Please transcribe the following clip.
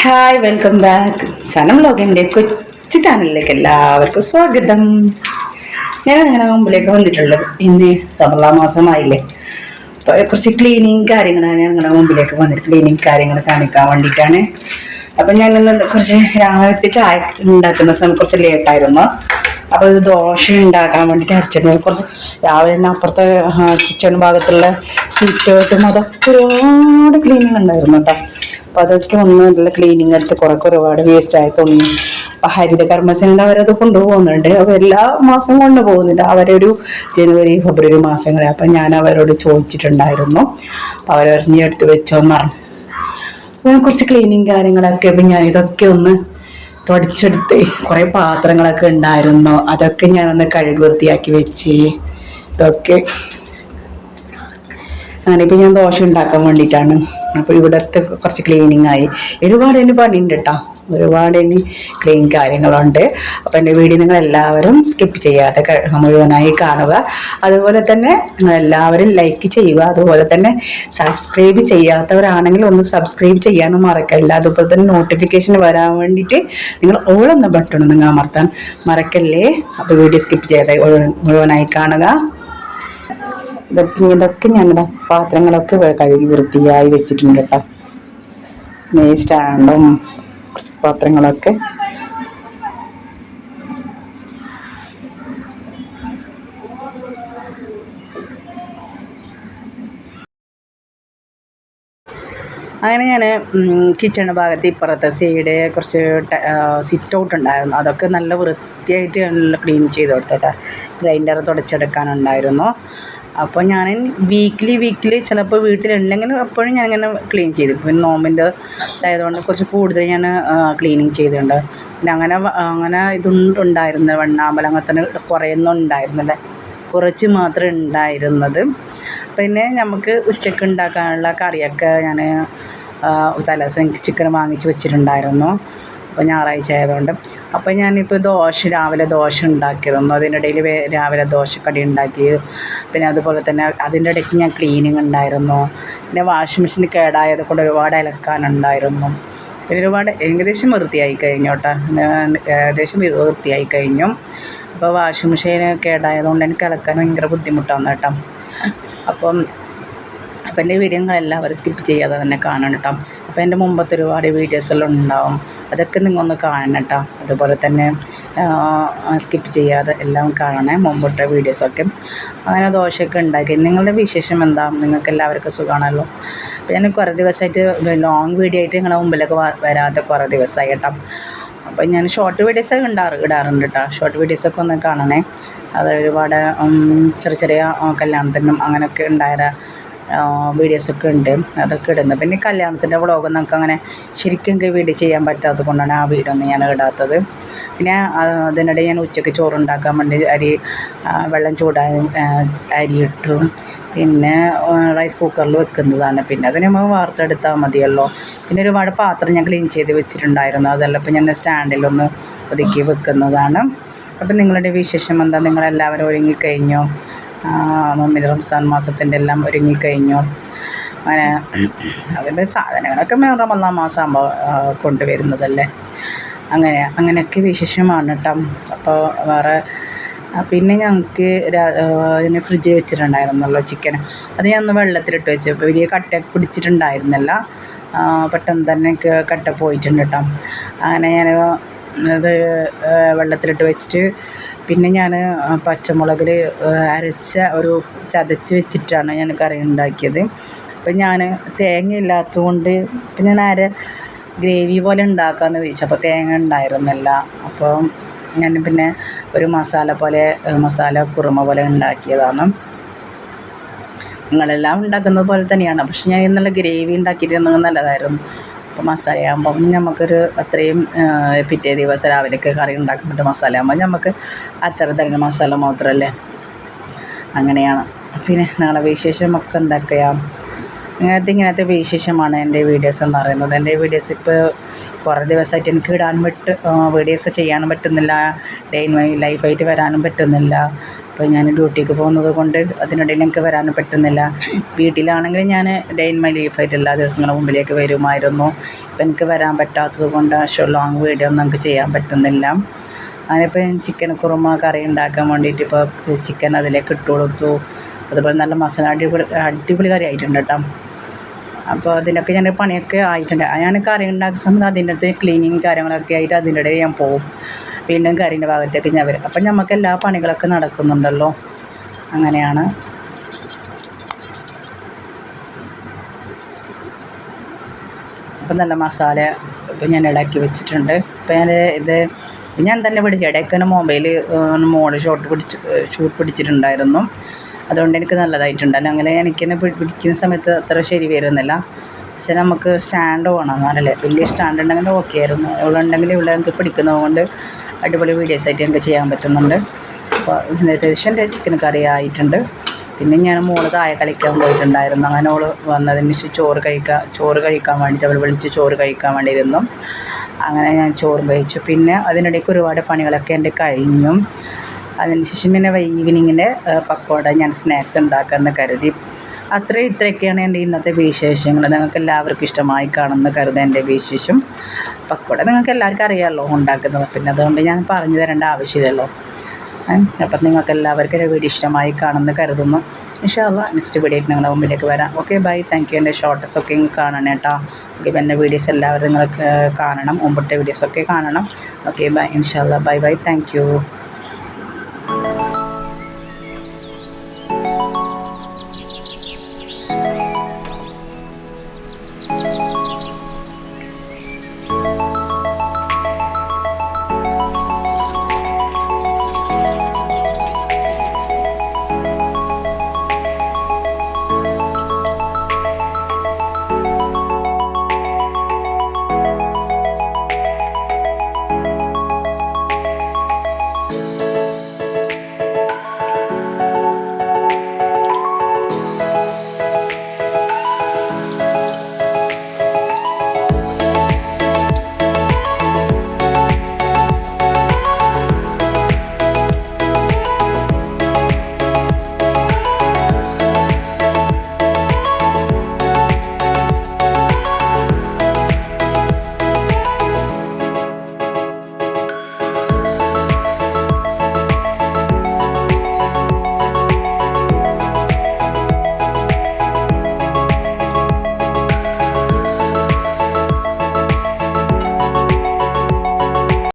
Hi, welcome back. Sanam വ്ലോഗിൻ്റെ കൊച്ചു ചാനലിലേക്ക് എല്ലാവർക്കും സ്വാഗതം. ഞാൻ നിങ്ങളുടെ മുമ്പിലേക്ക് വന്നിട്ടുള്ളത് ഇന്ന് റമളാൻ മാസമായില്ലേ, അപ്പോൾ കുറച്ച് ക്ലീനിങ് കാര്യങ്ങളാണ് ഞങ്ങളുടെ മുമ്പിലേക്ക് വന്നിട്ട് ക്ലീനിങ് കാര്യങ്ങൾ കാണിക്കാൻ വേണ്ടിയിട്ടാണ്. അപ്പം ഞാൻ കുറച്ച് രാവിലത്തെ ചായ ഉണ്ടാക്കുന്ന സമയം കുറച്ച് ലേറ്റായിരുന്നു. അപ്പോൾ ഇത് ദോശ ഉണ്ടാക്കാൻ വേണ്ടിയിട്ട് അരച്ചിട്ടുണ്ട്. കുറച്ച് രാവിലെ തന്നെ അപ്പുറത്തെ കിച്ചൺ ഭാഗത്തുള്ള സീറ്റോട്ടും അതൊക്കെ ഒരുപാട് ക്ലീനിങ് ഉണ്ടായിരുന്നു കേട്ടോ. അപ്പോൾ അതൊക്കെ ഒന്ന് നല്ല ക്ലീനിങ് എടുത്ത് ഒരുപാട് വേസ്റ്റ് ആയി തോന്നി. അപ്പോൾ ഹരിത കർമ്മസേന അവരത് കൊണ്ടുപോകുന്നുണ്ട്. അപ്പോൾ എല്ലാ മാസം കൊണ്ടുപോകുന്നില്ല, അവരൊരു ജനുവരി ഫെബ്രുവരി മാസങ്ങളിൽ. അപ്പം ഞാൻ അവരോട് ചോദിച്ചിട്ടുണ്ടായിരുന്നു. അപ്പോൾ അവരറിഞ്ഞ് എടുത്ത് വെച്ചോന്ന് പറഞ്ഞു. അപ്പോൾ കുറച്ച് ക്ലീനിങ് കാര്യങ്ങളൊക്കെ ഇപ്പം ഞാൻ ഇതൊക്കെ ഒന്ന് തുടച്ചെടുത്ത് കുറേ പാത്രങ്ങളൊക്കെ ഉണ്ടായിരുന്നു, അതൊക്കെ ഞാനൊന്ന് കഴുകി വൃത്തിയാക്കി വെച്ച് ഇതൊക്കെ അങ്ങനെ. ഇപ്പം ഞാൻ ദോശ ഉണ്ടാക്കാൻ വേണ്ടിയിട്ടാണ്. അപ്പോൾ ഇവിടുത്തെ കുറച്ച് ക്ലീനിങ് ആയി. ഒരുപാട് എനിക്ക് പണിയുണ്ട് കേട്ടോ, ഒരുപാട് ഇനി ക്ലീൻ കാര്യങ്ങളുണ്ട്. അപ്പോൾ എൻ്റെ വീഡിയോ നിങ്ങളെല്ലാവരും സ്കിപ്പ് ചെയ്യാതെ മുഴുവനായി കാണുക. അതുപോലെ തന്നെ നിങ്ങളെല്ലാവരും ലൈക്ക് ചെയ്യുക. അതുപോലെ തന്നെ സബ്സ്ക്രൈബ് ചെയ്യാത്തവരാണെങ്കിൽ ഒന്ന് സബ്സ്ക്രൈബ് ചെയ്യാനും മറക്കല്ല. അതുപോലെ തന്നെ നോട്ടിഫിക്കേഷൻ വരാൻ വേണ്ടിയിട്ട് നിങ്ങൾ ഓളെന്ന ബട്ടൺ നിങ്ങൾ അമർത്താൻ മറക്കല്ലേ. അപ്പോൾ വീഡിയോ സ്കിപ്പ് ചെയ്യാതെ മുഴുവനായി കാണുക. ഇതൊക്കെ ഞങ്ങളുടെ പാത്രങ്ങളൊക്കെ കഴുകി വൃത്തിയായി വെച്ചിട്ടുണ്ട് കേട്ടോ. സ്റ്റാൻഡും പാത്രങ്ങളൊക്കെ അങ്ങനെ ഞാൻ കിച്ചൺ ഭാഗത്ത് ഇപ്പുറത്തെ സൈഡ് കുറച്ച് സിറ്റ് ഔട്ട് ഉണ്ടായിരുന്നു, അതൊക്കെ നല്ല വൃത്തിയായിട്ട് നല്ല ക്ലീൻ ചെയ്ത് കൊടുത്തിട്ട് ഗ്രൈൻഡർ തുടച്ചെടുക്കാനുണ്ടായിരുന്നു. അപ്പോൾ ഞാൻ വീക്കിലി ചിലപ്പോൾ വീട്ടിലുണ്ടെങ്കിൽ എപ്പോഴും ഞാനിങ്ങനെ ക്ലീൻ ചെയ്തു. പിന്നെ നോമ്പിൻ്റെ ആയതുകൊണ്ട് കുറച്ച് കൂടുതൽ ഞാൻ ക്ലീനിങ് ചെയ്തിട്ടുണ്ട്. പിന്നെ അങ്ങനെ ഇതൊന്നും ഉണ്ടായിരുന്നില്ല, വെണ്ണാമ്പലം അങ്ങനെ തന്നെ കുറേയൊന്നും ഉണ്ടായിരുന്നില്ല, കുറച്ച് മാത്രമേ ഉണ്ടായിരുന്നത്. പിന്നെ നമുക്ക് ഉച്ചയ്ക്ക് ഉണ്ടാക്കാനുള്ള കറിയൊക്കെ ഞാൻ തലേദിവസം ചിക്കൻ വാങ്ങിച്ച് വെച്ചിട്ടുണ്ടായിരുന്നു. അപ്പോൾ ഞായറാഴ്ച ആയതുകൊണ്ട്. അപ്പോൾ ഞാനിപ്പോൾ രാവിലെ ദോശ ഉണ്ടാക്കിയിരുന്നു. അതിനിടയിൽ രാവിലെ ദോശക്കടി ഉണ്ടാക്കി. പിന്നെ അതുപോലെ തന്നെ അതിൻ്റെ ഇടയ്ക്ക് ഞാൻ ക്ലീനിങ് ഉണ്ടായിരുന്നു. പിന്നെ വാഷിംഗ് മെഷീൻ കേടായത് കൊണ്ട് ഒരുപാട് അലക്കാനുണ്ടായിരുന്നു. പിന്നെ ഏകദേശം വൃത്തിയായി കഴിഞ്ഞു കേട്ടോ, ഏകദേശം വൃത്തിയായി കഴിഞ്ഞു. അപ്പോൾ വാഷിംഗ് മെഷീൻ കേടായതുകൊണ്ട് എനിക്ക് അലക്കാൻ ഭയങ്കര ബുദ്ധിമുട്ടാണ് കേട്ടോ. അപ്പം എൻ്റെ വീഡിയോ എല്ലാവരും സ്കിപ്പ് ചെയ്യാതെ തന്നെ കാണണം കേട്ടോ. അപ്പോൾ എൻ്റെ മുമ്പത്തെ ഒരുപാട് വീഡിയോസെല്ലാം ഉണ്ടാവും, അതൊക്കെ നിങ്ങളൊന്ന് കാണണം കേട്ടോ. അതുപോലെ തന്നെ സ്കിപ്പ് ചെയ്യാതെ എല്ലാം കാണണേ, മുമ്പിട്ട വീഡിയോസൊക്കെ. അങ്ങനെ ദോശയൊക്കെ ഉണ്ടാക്കി. നിങ്ങളുടെ വിശേഷം എന്താ? നിങ്ങൾക്ക് എല്ലാവർക്കും സുഖമാണല്ലോ. അപ്പോൾ ഞാൻ കുറേ ദിവസമായിട്ട് ലോങ് വീഡിയോ ആയിട്ട് നിങ്ങളുടെ മുമ്പിലൊക്കെ വരാതെ കുറേ ദിവസമായി കേട്ടോ. അപ്പോൾ ഞാൻ ഷോർട്ട് വീഡിയോസൊക്കെ ഇടാറുണ്ട് കേട്ടോ. ഷോർട്ട് വീഡിയോസൊക്കെ ഒന്ന് കാണണേ. അത് ഒരുപാട് ചെറിയ കല്യാണത്തിനും അങ്ങനെയൊക്കെ ഉണ്ടായ വീഡിയോസൊക്കെ ഉണ്ട്, അതൊക്കെ ഇടുന്നത്. പിന്നെ കല്യാണത്തിൻ്റെ വ്ളോഗ് നമുക്ക് അങ്ങനെ ശരിക്കും വീഡിയോ ചെയ്യാൻ പറ്റാത്തത് കൊണ്ടാണ് ആ വീഡിയോ ഒന്നും ഞാൻ ഇടാത്തത്. പിന്നെ അതിനിടെ ഞാൻ ഉച്ചയ്ക്ക് ചോറുണ്ടാക്കാൻ വേണ്ടി വെള്ളം ചൂടാൻ അരി ഇട്ടു. പിന്നെ റൈസ് കുക്കറിൽ വെക്കുന്നതാണ്. പിന്നെ അതിന് നമ്മൾ വാർത്തെടുത്താൽ മതിയല്ലോ. പിന്നെ ഒരുപാട് പാത്രം ഞാൻ ക്ലീൻ ചെയ്ത് വെച്ചിട്ടുണ്ടായിരുന്നു, അതെല്ലാം ഇപ്പോൾ ഞാൻ സ്റ്റാൻഡിലൊന്ന് ഒതുക്കി വെക്കുന്നതാണ്. അപ്പം നിങ്ങളുടെ വിശേഷം എന്താ? നിങ്ങളെല്ലാവരും ഒരുങ്ങിക്കഴിഞ്ഞോ? മുമ്പിൽ റംസാൻ മാസത്തിൻ്റെ എല്ലാം ഒരുങ്ങിക്കഴിഞ്ഞു. അങ്ങനെ അതിൻ്റെ സാധനങ്ങളൊക്കെ റമളാൻ മാസം ആകുമ്പോൾ കൊണ്ടുവരുന്നതല്ലേ. അങ്ങനെയൊക്കെ വിശേഷമാണ് കേട്ടോ. അപ്പോൾ വേറെ പിന്നെ ഞങ്ങൾക്ക് അതിന് ഫ്രിഡ്ജിൽ വെച്ചിട്ടുണ്ടായിരുന്നല്ലോ ചിക്കൻ, അത് ഞാൻ ഒന്ന് വെള്ളത്തിലിട്ട് വെച്ചു. അപ്പോൾ വലിയ കട്ട പിടിച്ചിട്ടുണ്ടായിരുന്നില്ല, പെട്ടെന്ന് തന്നെ കട്ട പോയിട്ടുണ്ട് കേട്ടോ. അങ്ങനെ ഞാൻ അത് വെള്ളത്തിലിട്ട് വെച്ചിട്ട് പിന്നെ ഞാൻ പച്ചമുളകിൽ ചതച്ച് വെച്ചിട്ടാണ് ഞാൻ കറി ഉണ്ടാക്കിയത്. അപ്പം ഞാൻ തേങ്ങ ഇല്ലാത്തതുകൊണ്ട് പിന്നെ ഞാൻ ഗ്രേവി പോലെ ഉണ്ടാക്കാമെന്ന് ചോദിച്ചു. അപ്പോൾ തേങ്ങ ഉണ്ടായിരുന്നില്ല. അപ്പോൾ ഞാൻ പിന്നെ ഒരു മസാല കുറുമ പോലെ ഉണ്ടാക്കിയതാണ്. നിങ്ങളെല്ലാം ഉണ്ടാക്കുന്നത് പോലെ തന്നെയാണ്, പക്ഷെ ഞാൻ ഇന്നലെ ഗ്രേവി ഉണ്ടാക്കിയിട്ട് നല്ലതായിരുന്നു. അപ്പോൾ മസാലയാകുമ്പം നമുക്കൊരു അത്രയും പിറ്റേ ദിവസം രാവിലേക്ക് കറി ഉണ്ടാക്കാൻ പറ്റും. മസാലയാകുമ്പോൾ നമുക്ക് അത്ര തന്നെ മസാല മാത്രമല്ലേ. അങ്ങനെയാണ്. പിന്നെ നിങ്ങളുടെ വിശേഷമൊക്കെ എന്തൊക്കെയാണ്? ഇങ്ങനത്തെ വിശേഷമാണ് എൻ്റെ വീഡിയോസ് എന്ന് പറയുന്നത്. എൻ്റെ വീഡിയോസ് ഇപ്പോൾ കുറേ ദിവസമായിട്ട് എനിക്ക് വീഡിയോസ് ചെയ്യാനും പറ്റുന്നില്ല, ഡേ ഇൻ മൈ ലൈഫായിട്ട് വരാനും പറ്റുന്നില്ല. അപ്പോൾ ഞാൻ ഡ്യൂട്ടിക്ക് പോകുന്നത് കൊണ്ട് അതിനിടയിൽ എനിക്ക് വരാൻ പറ്റുന്നില്ല. വീട്ടിലാണെങ്കിൽ ഞാൻ ഡേ ഇൻ മൈ ലൈഫായിട്ട് എല്ലാ ദിവസങ്ങളും മുമ്പിലേക്ക് വരുമായിരുന്നു. ഇപ്പം എനിക്ക് വരാൻ പറ്റാത്തത് കൊണ്ട് ലോങ് വീഡിയോ ഒന്നും നമുക്ക് ചെയ്യാൻ പറ്റുന്നില്ല. അതിനിപ്പോൾ ചിക്കൻ കുറുമ കറി ഉണ്ടാക്കാൻ വേണ്ടിയിട്ട് ഇപ്പോൾ ചിക്കൻ അതിലേക്ക് ഇട്ട് കൊടുത്തു. അതുപോലെ നല്ല മസാല അടിപൊളി കറി ആയിട്ടുണ്ട് കേട്ടോ. അപ്പോൾ അതിനൊക്കെ ഞാൻ പണിയൊക്കെ ആയിട്ടുണ്ട്. ഞാൻ കറി ഉണ്ടാക്കുന്ന സമയത്ത് അതിൻ്റെ അകത്ത് ക്ലീനിങ് കാര്യങ്ങളൊക്കെ ആയിട്ട് അതിൻ്റെ ഇടയിൽ ഞാൻ പോകും. വീണ്ടും കറീൻ്റെ ഭാഗത്തേക്ക് ഞാൻ വരും. അപ്പം നമുക്ക് എല്ലാ പണികളൊക്കെ നടക്കുന്നുണ്ടല്ലോ. അങ്ങനെയാണ്. അപ്പം നല്ല മസാല ഇപ്പം ഞാൻ ഇളക്കി വെച്ചിട്ടുണ്ട്. ഇപ്പം ഞാൻ തന്നെ പിടിച്ചു. ഇടയ്ക്ക് മൊബൈൽ മോള് ഷൂട്ട് പിടിച്ചിട്ടുണ്ടായിരുന്നു. അതുകൊണ്ട് എനിക്ക് നല്ലതായിട്ടുണ്ട്. അല്ലെങ്കിൽ എനിക്കെന്നെ പിടിക്കുന്ന സമയത്ത് അത്ര ശരി വരുന്നില്ല. പക്ഷേ നമുക്ക് സ്റ്റാൻഡ് വേണം, എന്നാലല്ലേ. വലിയ സ്റ്റാൻഡ് ഉണ്ടെങ്കിൽ ഓക്കെ ആയിരുന്നു. ഇവളുണ്ടെങ്കിൽ ഇവിടെ എനിക്ക് പിടിക്കുന്നത് കൊണ്ട് അടിപൊളി വീഡിയോസായിട്ട് എനിക്ക് ചെയ്യാൻ പറ്റുന്നുണ്ട്. അപ്പോൾ ഏകദേശം എൻ്റെ ചിക്കൻ കറി ആയിട്ടുണ്ട്. പിന്നെ ഞാൻ മോള് താഴെ കളിക്കാൻ പോയിട്ടുണ്ടായിരുന്നു. അങ്ങനെ ഓള് വന്നതിന് ശേഷം ചോറ് കഴിക്കാൻ വേണ്ടിയിട്ട് അവൾ വിളിച്ച് ചോറ് കഴിക്കാൻ വേണ്ടിയിരുന്നു. അങ്ങനെ ഞാൻ ചോറും കഴിച്ചു. പിന്നെ അതിനിടയ്ക്ക് ഒരുപാട് പണികളൊക്കെ എൻ്റെ കഴിഞ്ഞു. അതിനുശേഷം പിന്നെ ഈവനിങ്ങിൻ്റെ പക്കോട ഞാൻ സ്നാക്സ് ഉണ്ടാക്കാമെന്ന് കരുതി. ഇത്രയൊക്കെയാണ് എൻ്റെ ഇന്നത്തെ വിശേഷങ്ങൾ. നിങ്ങൾക്ക് എല്ലാവർക്കും ഇഷ്ടമായി കാണുമെന്ന് കരുതാൻ എൻ്റെ വിശേഷം. പക്കോട നിങ്ങൾക്ക് എല്ലാവർക്കും അറിയാമല്ലോ ഉണ്ടാക്കുന്നത്, പിന്നെ അതുകൊണ്ട് ഞാൻ പറഞ്ഞു തരേണ്ട ആവശ്യമില്ലല്ലോ. അപ്പം നിങ്ങൾക്ക് എല്ലാവർക്കും എൻ്റെ വീഡിയോ ഇഷ്ടമായി കാണുമെന്ന് കരുതുന്നു. ഇൻഷാ അല്ലാഹ് നെക്സ്റ്റ് വീഡിയോ ആയിട്ട് നിങ്ങളുടെ മുമ്പിലേക്ക് വരാം. Okay bye, thank you. എൻ്റെ ഷോർട്ട്സൊക്കെ കാണണം കേട്ടോ. ഓക്കെ, എൻ്റെ വീഡിയോസ് എല്ലാവരും നിങ്ങൾക്ക് കാണണം, മുമ്പത്തെ വീഡിയോസൊക്കെ കാണണം. ഓക്കെ ബൈ, ഇൻഷാ അല്ലാഹ് ബൈ ബൈ, താങ്ക് യു.